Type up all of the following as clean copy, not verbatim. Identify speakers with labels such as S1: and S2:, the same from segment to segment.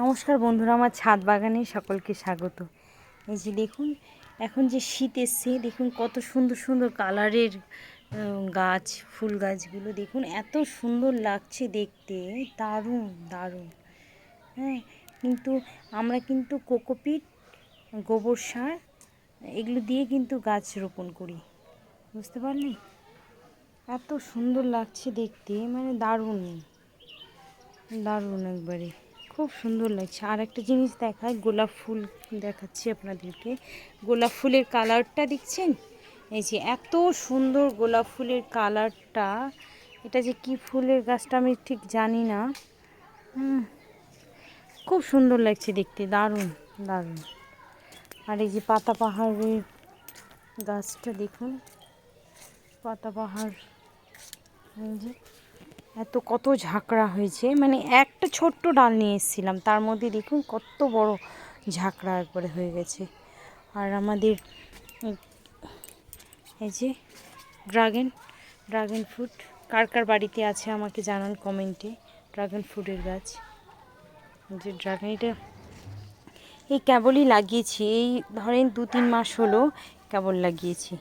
S1: নমস্কার বন্ধুরা, আমার ছাদ বাগানে সকলকে স্বাগত। এই যে দেখুন, এখন যে শীত এসছে, দেখুন কত সুন্দর সুন্দর কালারের গাছ, ফুল গাছগুলো দেখুন, এত সুন্দর লাগছে দেখতে, দারুণ দারুণ। হ্যাঁ, কিন্তু আমরা কিন্তু কোকোপিট, গোবর সার এগুলো দিয়ে কিন্তু গাছ রোপণ করি, বুঝতে পারলেন? এত সুন্দর লাগছে দেখতে, মানে দারুণ দারুণ, একবারে খুব সুন্দর লাগছে। আর একটা জিনিস দেখায়, গোলাপ ফুল দেখাচ্ছি আপনাদেরকে। গোলাপ ফুলের কালারটা দেখছেন? এই যে এত সুন্দর গোলাপ ফুলের কালারটা, এটা যে কি ফুলের গাছটা আমি ঠিক জানি না। খুব সুন্দর লাগছে দেখতে, দারুণ দারুণ। আর এই যে পাতাবাহারের গাছটা দেখুন, পাতাবাহার, এই যে এত কত ঝাঁকড়া হয়েছে, মানে একটা ছোট্ট ডাল নিয়ে এসেছিলাম, তার মধ্যে দেখুন কত বড় ঝাঁকড়া একবারে হয়ে গেছে। আর আমাদের এই যে ড্রাগন ফ্রুট কার কার বাড়িতে আছে আমাকে জানান কমেন্টে। ড্রাগন ফ্রুটের গাছ, যে ড্রাগন, এটা এই কেবলই লাগিয়েছি, এই ধরেন 2-3 মাস হলো কেবল লাগিয়েছি।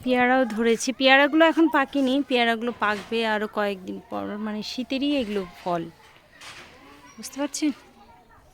S1: পেয়ারাও ধরেছি, পেয়ারাগুলো এখন পাকেনি, পেয়ারাগুলো পাকবে আরও কয়েকদিন পর, মানে শীতেরই এগুলো ফল, বুঝতে পারছেন?